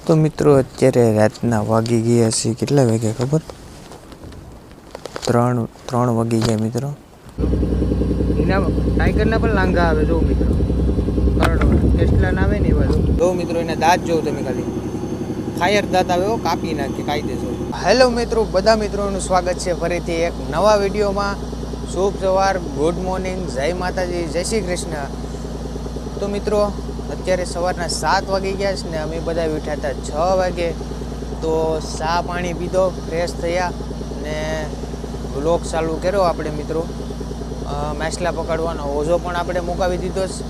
તો મિત્રો અત્યારે રાતના વાગી ગયા છે કેટલા વાગ્યા ખબર? 3 વાગી ગયા મિત્રો. એના ટાઈગરના પણ લાંગા આવે જો મિત્રો, ટેસ્લા ના આવે ને એવા જો મિત્રો, એના દાંત જોઉં તમે ખાલી ફાયર દાંત આવે કાપી નાખી કાયદેસર. હેલો મિત્રો, બધા મિત્રોનું સ્વાગત છે ફરીથી એક નવા વિડીયોમાં. શુભ સવાર, ગુડ મોર્નિંગ, જય માતાજી, જય શ્રી કૃષ્ણ. તો મિત્રો અત્યારે સવારના 7 વાગી ગયા છે ને અમે બધા ઉઠ્યા હતા 6 વાગે. તો ચા પાણી પીધો, ફ્રેશ થયા ને વ્લોગ ચાલુ કર્યો આપણે મિત્રો. માછલા પકડવાનો ઓઝો પણ આપણે મુકાવી દીધો છે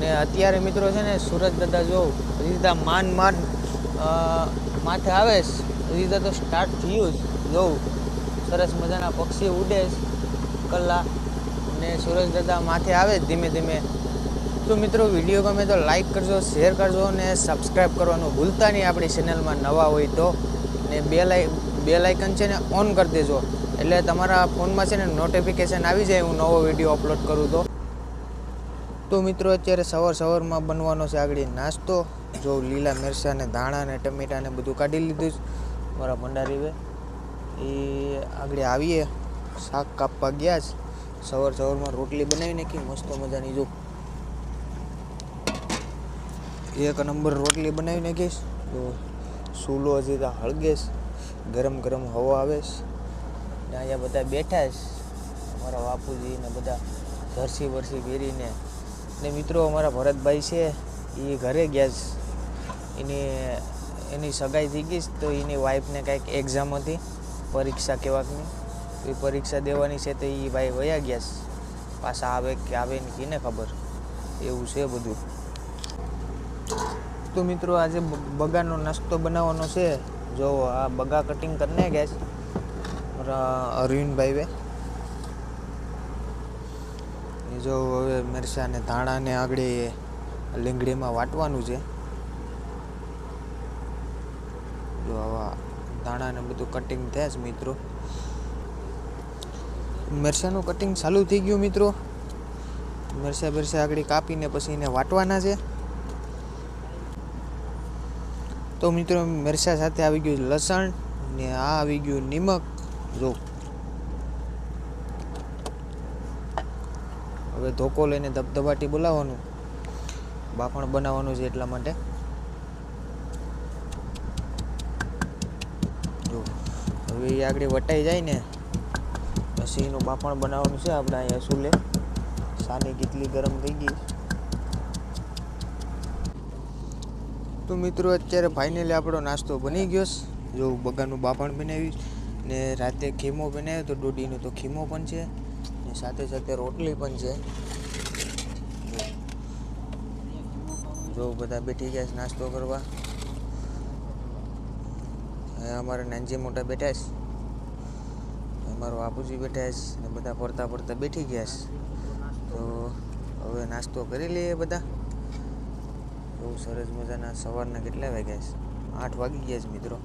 ને અત્યારે મિત્રો છે ને સુરજ દાદા જો હજી માન માથે આવે છે, હજી તો સ્ટાર્ટ થયું જ જોઉં સરસ મજાના પક્ષી ઉડે કલા ને સુરજ દાદા માથે આવે ધીમે ધીમે. તો મિત્રો વિડીયો ગમે તો લાઈક કરજો, શેર કરજો ને સબસ્ક્રાઈબ કરવાનું ભૂલતા નહીં આપણી ચેનલમાં નવા હોય તો. ને બેલ આઇકન છે ને ઓન કરી દેજો એટલે તમારા ફોનમાં છે ને નોટિફિકેશન આવી જાય હું નવો વિડીયો અપલોડ કરું તો મિત્રો અત્યારે સવારમાં બનવાનો છે આગળ નાસ્તો. જો લીલા મિરચા ને ધાણા ને ટમેટા ને બધું કાઢી લીધું છે મારા ભંડારીએ. એ આગળ આવીએ શાક કાપવા ગયા છે. સવારમાં રોટલી બનાવી નાખી મસ્ત મજાની, જો એક નંબર રોટલી બનાવી નાખીશ. તો સૂલો હજી તો હળગેશ, ગરમ ગરમ હવા આવે છે ને અહીંયા બધા બેઠા છે અમારા બાપુજી ને બધા જર્સી વર્સી પહેરીને. ને મિત્રો અમારા ભરતભાઈ છે એ ઘરે ગયા છે, એની સગાઈ થઈ ગઈ તો એની વાઈફને કાંઈક એક્ઝામ હતી, પરીક્ષા કેવાકની, એ પરીક્ષા દેવાની છે તો એ ભાઈ વયા ગયા છે. પાછા આવે કે આવે ને કીને ખબર, એવું છે બધું. તો મિત્રો આજે બગાનો નાસ્તો બનાવવાનો છે. જો આ બગા કટિંગ કરીને ગયા છે મારા અરવિંદભાઈ. જો હવે મિરચા ને ધાણા ને આગળ લીંગડીમાં વાટવાનું છે. જો આવા ધાણા ને બધું કટિંગ થયા છે મિત્રો. મિરચાનું કટિંગ ચાલુ થઈ ગયું મિત્રો. મિરચા આગળ કાપીને પછી એને વાટવાના છે. તો મિત્રો મિરચા સાથે આવી ગયું લસણ ને આ આવી ગયું નિમક. જો હવે ધોકો લઈને ધબધબાટી બોલાવવાનું, બાફણ બનાવવાનું છે એટલા માટે. જો હવે એ આગળ વટાઈ જાય ને પછી એનું બાફણ બનાવવાનું છે આપણે અહીંયા ચૂલે. સાની કેટલી ગરમ થઈ ગઈ. તો મિત્રો અત્યારે ફાઇનલી આપણો નાસ્તો બની ગયો છે. જો બગાનું બાફણ બનાવ્યું ને રાતે ખીમો બનાવ્યો તો દોડીનો તો ખીમો પણ છે ને સાથે સાથે રોટલી પણ છે. જો બધા બેઠી ગયા છે નાસ્તો કરવા. અમારા નાનજી મોટા બેઠા છે, અમારો બાપુજી બેઠા છે ને બધા ફરતા બેઠી ગયા છે. તો હવે નાસ્તો કરી લઈએ બધા. બહુ સરસ મજાના સવારના કેટલા વાગ્યા છે? 8 વાગી ગયા છે મિત્રો.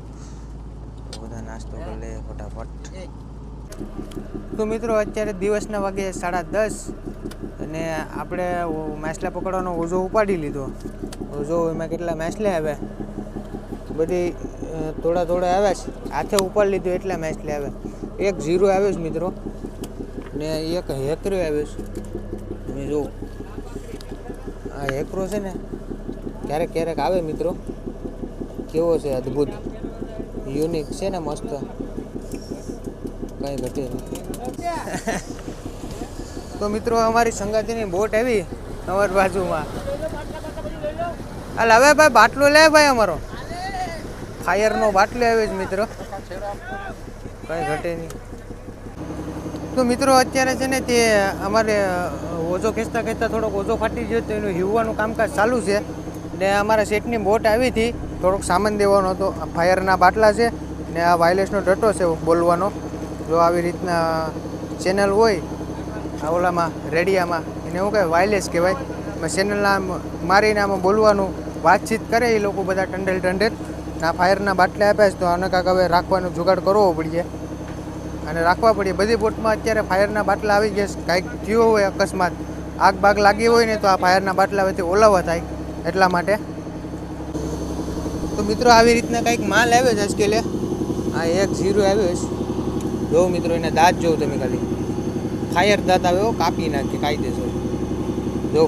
બધા નાસ્તો કરી લે ફટાફટ. તો મિત્રો અત્યારે દિવસના વાગે 10:30 અને આપણે માછલા પકડવાનો ઓઝો ઉપાડી લીધો. ઓઝો એમાં કેટલા માછલા આવ્યા, બધી થોડા આવ્યા છે. હાથે ઉપાડી લીધું એટલા માછલા આવ્યા. એક ઝીરો આવ્યો છે મિત્રો ને એક હેકરો આવ્યો છે. તમે જો આ હેકરો છે ને ક્યારેક આવે મિત્રો. કેવો છે અદ્ભુત, યુનિક છે ને મસ્ત, કંઈ ઘટે નહીં. તો મિત્રો અમારી સંગાતીની બોટ આવી અમારી બાજુમાં. હાલ હવે ભાઈ બાટલો લે ભાઈ, અમારો ફાયરનો બાટલો આવ્યો છે મિત્રો, કંઈ ઘટે નહીં. તો મિત્રો અત્યારે છે ને તે અમારે ઓઝો ખેંચતા થોડોક ઓઝો ફાટી ગયો તો એનું હિવવાનું કામકાજ ચાલુ છે. ને અમારા સેટની બોટ આવી હતી, થોડોક સામાન દેવાનો હતો. ફાયરના બાટલા છે ને આ વાયરલેસનો ડટ્ટો છે બોલવાનો. જો આવી રીતના ચેનલ હોય આ ઓલામાં રેડિયામાં, એને શું કહેવાય, વાયરલેસ કહેવાય. ચેનલના મારીને આમાં બોલવાનું, વાતચીત કરે એ લોકો બધા ટંડેલ. આ ફાયરના બાટલા આપ્યા છે તો આને કાંક હવે રાખવાનો જુગાડ કરવો પડે અને રાખવા પડે. બધી બોટમાં અત્યારે ફાયરના બાટલા આવી ગયા છે. કાંઈક થયું હોય અકસ્માત, આગ બાગ લાગી હોય ને તો આ ફાયરના બાટલા વચ્ચે ઓલાવા થાય એટલા માટે. તો મિત્રો આવી રીતના કંઈક માલ આવ્યો છે આજકેલે. આ એક ઝીરો આવ્યો છે. જો મિત્રો એના દાંત જોઉં તમે ખાલી ફાયર દાંત આવ્યો, કાપી નાખી કાયદેસર. જો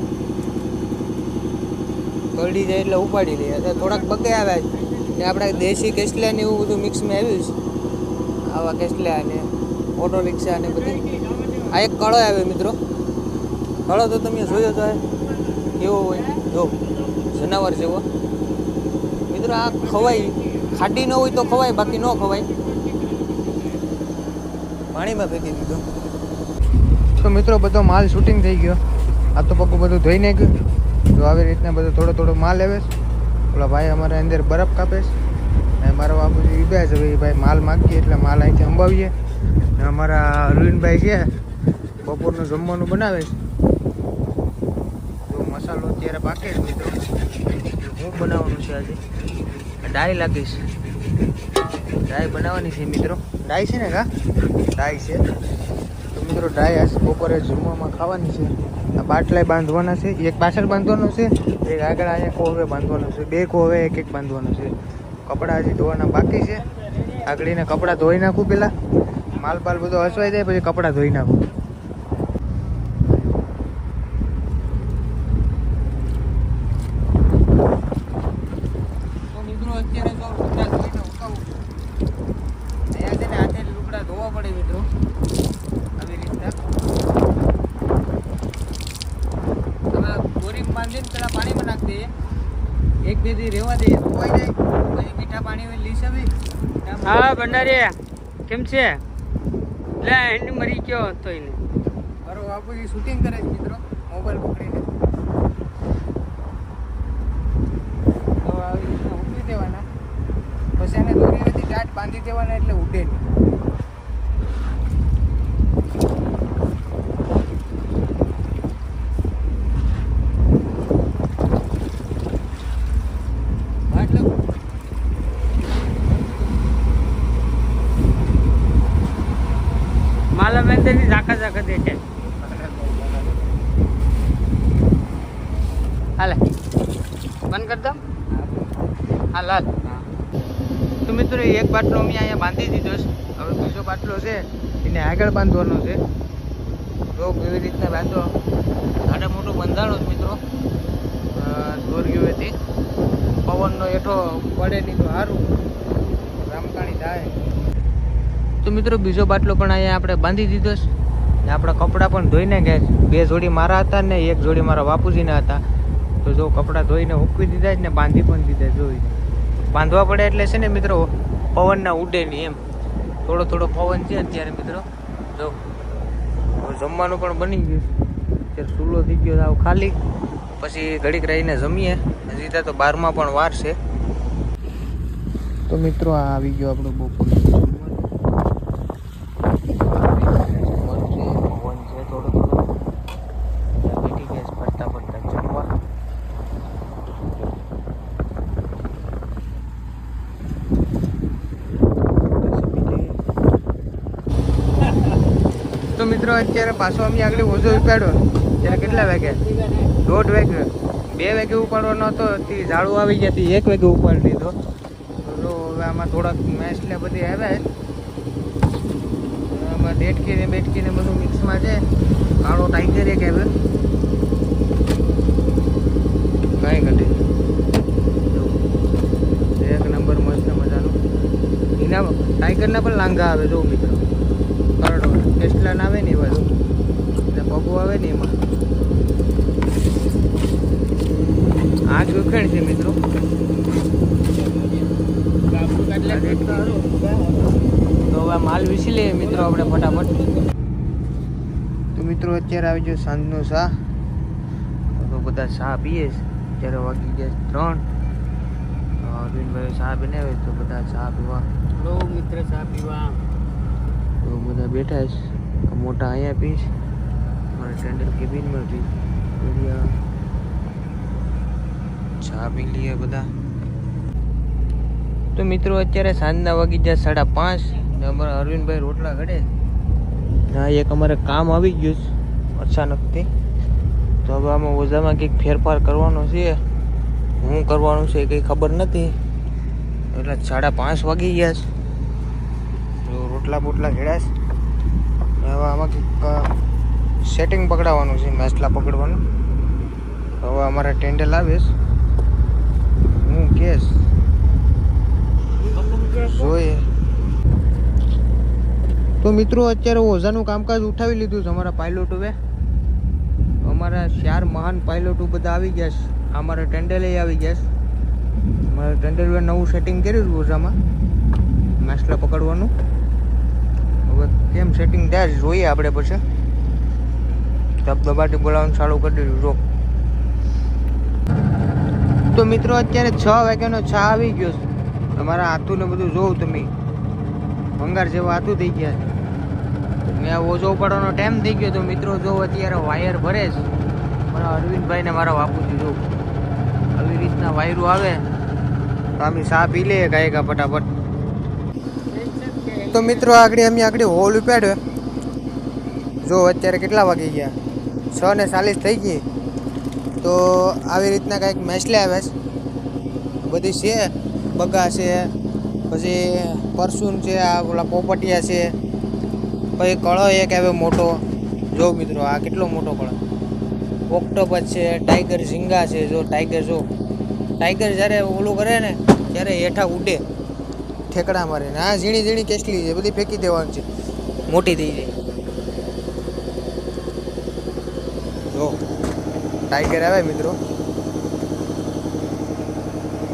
કરડી જાય એટલે ઉપાડી લઈએ. થોડાક બગે આવ્યા છે આપણે દેશી કેસલિયા ને એવું બધું મિક્સમાં આવ્યું છે. આવા કેસલિયા ને ઓટો રિક્ષા ને બધી. આ એક કળો આવ્યો મિત્રો. કળો તો તમે જોયો તો કેવો હોય, જો જનાવર જેવો મિત્રો. આ ખવાય, ખાટી ન હોય તો ખવાય, બાકી ન ખવાય. પાણીમાં ફેંકી દીધો. તો મિત્રો બધો માલ શૂટિંગ થઈ ગયો. આ તો પગું બધું ધોઈ નાખ્યું. તો આવી રીતના બધો થોડો થોડો માલ આવે છે. ઓલા ભાઈ અમારે અંદર બરફ કાપે છે અને મારા બાપુજી ઈબ્યા છે. ભાઈ માલ માગીએ એટલે માલ અહીંથી અંબાવીએ. ને અમારા અરવિંદભાઈ છે બપોરનું જમવાનું બનાવે છે. તો મસાલો અત્યારે પાકે છે મિત્રો. હું બનાવવાનું છે આજે ડાય લાગીશ. ડાય બનાવવાની છે મિત્રો. ડાય છે ને કા ડાય છે. તો મિત્રો ડાય આજ બપોરે જમવામાં ખાવાની છે. આ બાટલાય બાંધવાના છે. એક પાછળ બાંધવાનો છે, એક આગળ અહીંયા કોવે બાંધવાનો છે. બે કોવે એક એક બાંધવાનો છે. કપડાં હજી ધોવાના બાકી છે. આગળીને કપડાં ધોઈ નાખું પહેલાં. માલ બાલ બધો હસવાઈ જાય પછી કપડાં ધોઈ નાખું. તો મિત્રો અત્યારે તો લુગડા ધોઈને ઉકાવું. અહીંયા છે ને હાથે લુગડા ધોવા પડે મિત્રો. આવી રીતના તમે બોરિંગ બાંધીને પેલા પાણીમાં નાખી દઈએ. એક બે દી રહેવા દઈએ, ધોવાઈ જાય પછી મીઠા પાણી લીસ આવી. હા ભંડારી કેમ છે? લે એની મરી ગયો હતો એને. મારો બાપુજી શૂટિંગ કરે છે મિત્રો મોબાઈલ પકડીને. તો આવી રીતના ઉડી દેવાના, પછી એને દોરીથી ટાટ બાંધી દેવાના એટલે ઉડે નહીં. માલા બેંદરની ઝાકા ઝાકા દે છે. હાલે બંધ કર દો. હાલ હાલ. તો મિત્રો એક બાટલો મેં અહીંયા બાંધી દીધો છે. હવે બીજો બાટલો છે એને આગળ બાંધવાનો છે. તો કેવી રીતના બાંધો. આને મોટું બંધાણો છે મિત્રો. દોર્યું હતી પવનનો એઠો પડે નહીં તો સારું, રામકાણી થાય. તો મિત્રો બીજો બાટલો પણ અહીંયા આપણે બાંધી દીધો છે. ને આપણા કપડાં પણ ધોઈને ગયા છે. બે જોડી મારા હતા ને એક જોડી મારા બાપુજીના હતા. તો જો કપડાં ધોઈને ઉકવી દીધા છે ને બાંધી પણ દીધા. જોઈ બાંધવા પડે એટલે છે ને મિત્રો પવનના ઉડે નહીં એમ. થોડો થોડો પવન છે અત્યારે મિત્રો. જો જમવાનું પણ બની ગયું. અત્યારે ચૂલો થઈ ગયો આવ ખાલી. પછી ઘડીક રહીને જમીએ. હજી તો 12માં પણ વાર છે. તો મિત્રો આ આવી ગયો આપણો બપોરનું જમવાનું. તો મિત્રો અત્યારે પાછો અમે આગળ ઓછો ઉપાડ્યો. ત્યારે કેટલા વાગ્યા? 1:30 વાગ્યા. 2 વાગે ઉપાડવાનો હતો. ઝાડુ આવી ગયા 1 વાગે ઉપાડી લીધો. તો હવે આમાં થોડાક મેસલે બધી આવ્યા. આમાં ડેટકીને બેટકીને બધું મિક્સમાં છે. કાળો ટાઈગર એક આવ્યો. કાંઈ ઘટે એક નંબર મસ્ત મજાનું. એના ટાઈગરના પણ લાંગા આવે જો મિત્રો. કરડો ટેસ્ટલાન આવે ને એવા જો એટલે પગો આવે ને એમાં. આગ ઉખેણ છે મિત્રો. તો હવે માલ વીસી લઈએ મિત્રો આપણે ફટાફટ. તો મિત્રો અત્યારે આવી ગયો સાંજનો ચા. તો બધા ચા પીએ છે. અત્યારે વાગી ગયા 3. અરવિંદભાઈ ચા બનાવે તો બધા ચા પીવા. લો મિત્ર ચા પીવા. તો બધા બેઠા છે. મોટા અહીંયા પીશ, મારા સ્ટેન્ડર્ડ કેબિનમાં પી. ચા પી લઈએ બધા. તો મિત્રો અત્યારે સાંજના વાગી જાય 5:30 ને અમારા અરવિંદભાઈ રોટલા ઘડે. હા એક અમારે કામ આવી ગયું છે અચાનકથી. તો હવે આમાં ઓઝામાં કંઈક ફેરફાર કરવાનો છે. હું કરવાનું છે કંઈ ખબર નથી. એટલે 5:30 વાગી ગયા છે. જો રોટલા બોટલા ઘેડા છે. હવે આમાં સેટિંગ પકડાવવાનું છે, મેસલા પકડવાનું. હવે અમારા ટેન્ડલ આવે છે, હું કેસ જોઈએ. તો મિત્રો અત્યારે ઓઝાનું કામકાજ ઉઠાવી લીધું છે અમારા પાયલોટોએ. અમારા 4 મહાન પાયલોટો બધા આવી ગયા છે. અમારા ટેન્ડલે આવી ગયા છે. અમારા ટેન્ડલે નવું સેટિંગ કર્યું છે ઓઝામાં માછલા પકડવાનું. હવે કેમ સેટિંગ થાય જોઈએ આપણે. પછી ધબધબાટી બોલાવવાનું ચાલુ કરી દીધું. જો તો મિત્રો અત્યારે 6 વાગ્યાનો ચા આવી ગયો છે. તમારા હાથું ને બધું જોઉં તમે, ભંગાર જેવા હાથું થઈ ગયા છે. મેં ઓછો ઉપાડવાનો ટાઈમ થઈ ગયો. તો મિત્રો જો અત્યારે વાયર ભરે છે મારા અરવિંદભાઈ ને મારા બાપુજી. જો આવી રીતના વાયરો આવે તો અમે ચા પી લઈએ ગાયકા ફટાફટ. તો મિત્રો આગળ હોલ ઉપાડ્યો. જો અત્યારે કેટલા વાગી ગયા, 6:40 થઈ ગઈ. તો આવી રીતના કાંઈક મેસલે આવે છે બધી છે. બગા છે, પછી પરસૂન છે, આ ઓલા પોપટિયા છે, પછી કળો એક આવે મોટો. જો મિત્રો આ કેટલો મોટો કળો. ઓક્ટોપસ છે, ટાઈગર ઝીંગા છે. જો ટાઈગર જ્યારે ઓલું કરે ને ત્યારે હેઠા ઉડે ઠેકડા મારે. ને આ ઝીણી ઝીણી કેસલી છે, બધી ફેંકી દેવાની છે, મોટી થઈ જાય. જો ટાઈગર આવે મિત્રો.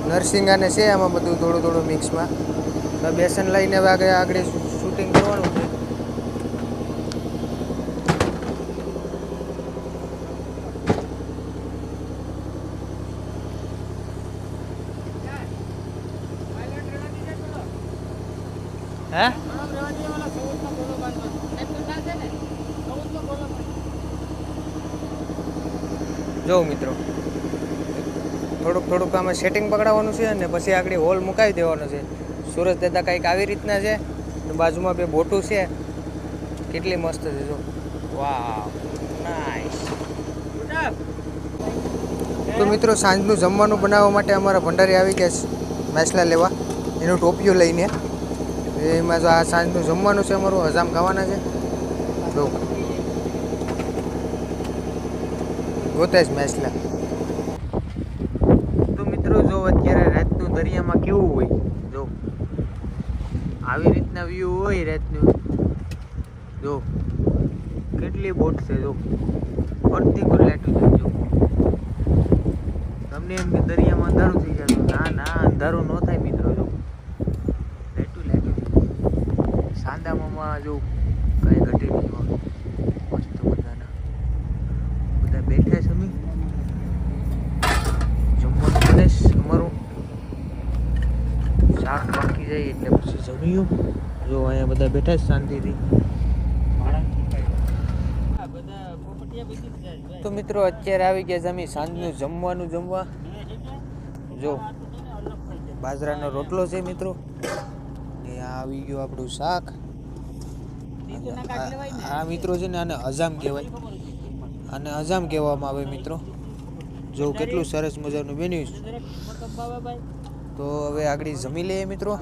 નરસિંગાને છે આમાં બધું થોડું થોડું મિક્સમાં. બેસન લઈને હવે આગળ શૂટિંગ કરવાનું છે. હે જો મિત્રો થોડુંક આમાં સેટિંગ પકડાવવાનું છે અને પછી આગળ હોલ મુકાવી દેવાનો છે. સુરજ દાદા કંઈક આવી રીતના છે. બાજુમાં 2 બોટું છે, કેટલી મસ્ત છે. જો વાવ નાઈસ. તો મિત્રો સાંજનું જમવાનું બનાવવા માટે અમારા ભંડારી આવી ગયા છે માછલા લેવા, એનું ટોપિયું લઈને. એમાં જો આ સાંજનું જમવાનું છે અમારું, હજામ ખાવાના છે. જો ગોતે જ માછલા. તો મિત્રો જો અત્યારે રાતનું દરિયામાં કેવું હોય. જો આવી રીતના વ્યૂ હોય રાતનું. જો કેટલી બોટ છે. જો અડધી પર લાઈટ છે. જો તમને એમ કે દરિયામાં અંધારું થઈ જાય. ના અંધારું ન થાય મિત્રો. જો લાઈટ સાંદામાં જો કઈ ઘટી નહીં. મસ્ત મજાના બધા બેઠા છે. અમે જમવાનું બને અમારું, શાક બાકી જાય એટલે પછી જમ્યું. જો અહીંયા બધા બેઠા છે શાંતિથી. તો મિત્રો અત્યારે આવી ગયા છે અમે સાંજનું જમવાનું જમવા. જો બાજરાનો રોટલો છે મિત્રો, ને આ આવી ગયું આપણું શાક. આ મિત્રો છે ને આને હજામ કહેવાય, આને હજામ કહેવામાં આવે મિત્રો. જો કેટલું સરસ મજાનું બન્યું છે. તો હવે આગળ જમી લઈએ મિત્રો.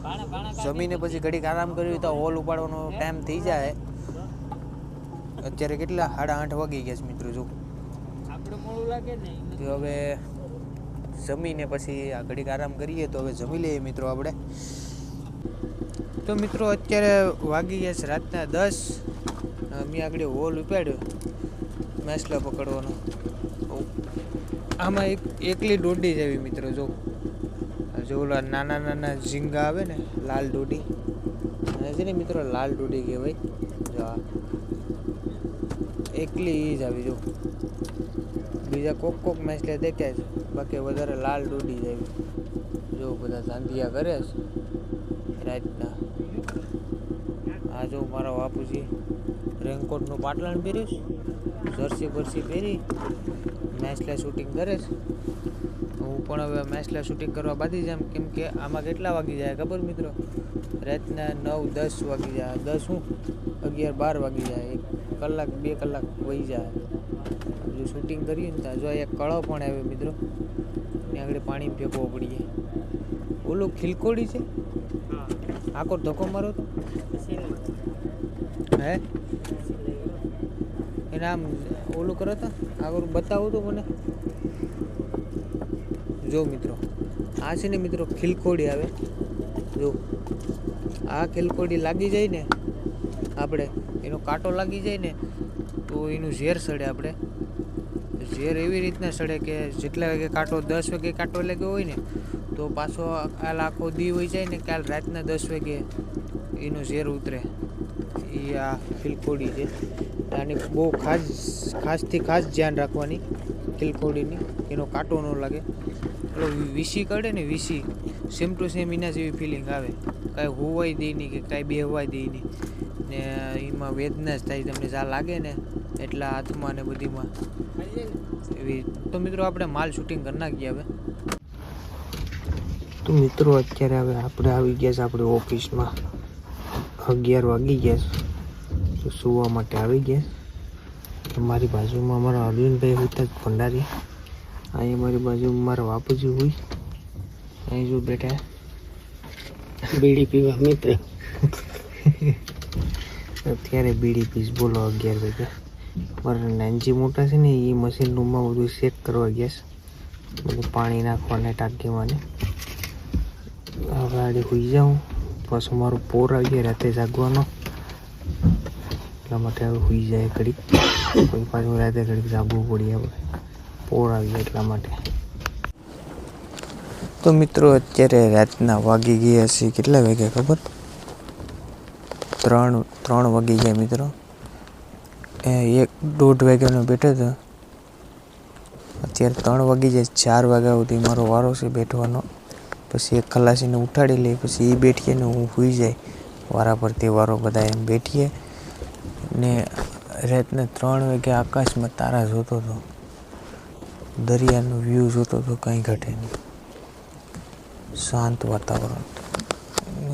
જમીને પછી ઘડીક આરામ કર્યું તો હોલ ઉપાડવાનો ટાઈમ થઈ જાય. અત્યારે કેટલા 8:30 વાગી ગયા છે મિત્રો. જો તો હવે જમીને પછી આ ઘડીક આરામ કરીએ. તો હવે જમી લઈએ મિત્રો આપણે. તો મિત્રો અત્યારે વાગી ગયા છે રાતના 10. અમે આગળ હોલ ઉપાડ્યો માછલા પકડવાનો. આમાં એકલી દોડી જેવી મિત્રો. જો ઓલા નાના ઝીંગા આવે ને, લાલ દોડી છે ને મિત્રો, લાલ દોડી કહેવાય. જો આ એકલી જ આવી. જો બીજા કોક માછલા દેખાય છે, બાકી વધારે લાલ દોડી જ આવી. જો બધા ધાંધિયા કરે છે રાતના. આ જો મારા બાપુજી રેનકોટનું પાટલાણ પહેર્યું છે, જર્સી બરસી પહેરી માછલા શૂટિંગ કરે છે. હું પણ હવે માછલા શૂટિંગ કરવા બાંધી જામ. કેમ કે આમાં કેટલા વાગી જાય ખબર મિત્રો? રાતના 9-10 વાગી જાય. 10 શું 11-12 વાગી જાય. 1 કલાક 2 કલાક વહી જાય. જો શૂટિંગ કરીએ ને ત્યાં જો એક કળો પણ આવે મિત્રો, ત્યાં આગળ પાણી ફેંકવો પડીએ. ઓલું ખીલકોડી છે? આખો ધક્કો મારો તો હે એને આમ ઓલું કરો તો આગળ બતાવો તો મને. જો મિત્રો આ છે ને મિત્રો ખીલકોડી આવે. જો આ ખીલકોડી લાગી જાય ને આપણે, એનો કાંટો લાગી જાય ને તો એનું ઝેર સડે. આપણે ઝેર એવી રીતના સડે કે જેટલા વાગે કાંટો 10 વાગે કાંટો લાગ્યો હોય ને તો પાછો કાલ આખો દી હોય જાય ને કાલ રાતના 10 વાગે એનું ઝેર ઉતરે. એ આ ખીલકોડી છે. આની બહુ ખાસથી ખાસ ધ્યાન રાખવાની ખીલકોડીની, એનો કાંટો ન લાગે. પેલો વીસી કાઢે ને વીસી, સેમ ટુ સેમ એના જેવી ફિલિંગ આવે. કાંઈ હોવાય દે નહીં કે કાંઈ બેહવાય દે નહીં ને એમાં વેદના જ થાય તમને જા લાગે ને એટલા હાથમાં ને બધીમાં એવી. તો મિત્રો આપણે માલ શૂટિંગ કરી નાખીએ હવે. તો મિત્રો અત્યારે હવે આપણે આવી ગયા છે આપણે ઓફિસમાં. 11 વાગી ગયા તો સુવા માટે આવી ગયા. મારી બાજુમાં અમારા અરવિંદભાઈ હોતા જ ભંડારી. અહીં મારી બાજુમાં મારા બાપુજી હોય. અહીં જો બેઠા બીડી પીવા મિત્ર. અત્યારે બીડી પીસ બોલો 11 વાગે. મારા નાનજી મોટા છે ને એ મશીન રૂમમાં બધું સેટ કરવા ગયા છે, બધું પાણી નાખવાને ટાંકીમાં ને. હવે આડે હોઈ જાઉં પાછું મારું પોર આવી ગયા રાતે જાગવાનો, એટલા માટે હવે હોઈ જાય ઘડીક. કોઈ પાછું રાતે ઘડીક જાગવું પડી આપણે, પોર આવી જાય એટલા માટે. તો મિત્રો અત્યારે રાતના વાગી ગયા છે કેટલા વાગ્યા ખબર? 3 વાગી ગયા મિત્રો. 1-1.5 વાગ્યાનો બેઠો હતો, અત્યારે 3 વાગી જાય. 4 વાગ્યા સુધી મારો વારો છે બેઠવાનો. પછી એક ખલાસીને ઉઠાડી લઈ, પછી એ બેઠીએ ને હું સૂઈ જાય. વારા પર તહેવારો બધા એમ બેઠીએ ને રાતના 3 વાગે આકાશમાં તારા જોતો હતો, દરિયાનો વ્યૂ જોતો હતો, કંઈ ઘટે નહીં, શાંત વાતાવરણ.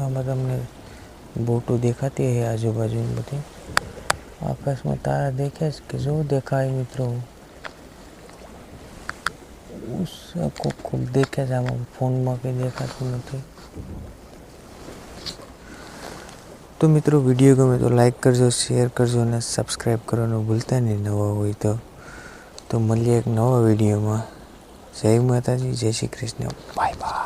આમાં તમને બોટો દેખાતી હે આજુબાજુની બધી. આકાશમાં તારા દેખાય છે કે જો દેખાય મિત્રો? ખૂબ દેખે છે આમાં, ફોનમાં કંઈ દેખાતું નથી. તો મિત્રો વિડીયો ગમે તો લાઈક કરજો, શેર કરજો અને સબસ્ક્રાઈબ કરવાનું ભૂલતા નહીં નવા હોય તો મળીએ એક નવા વિડીયોમાં. જય માતાજી, જય શ્રી કૃષ્ણ, બાય બાય.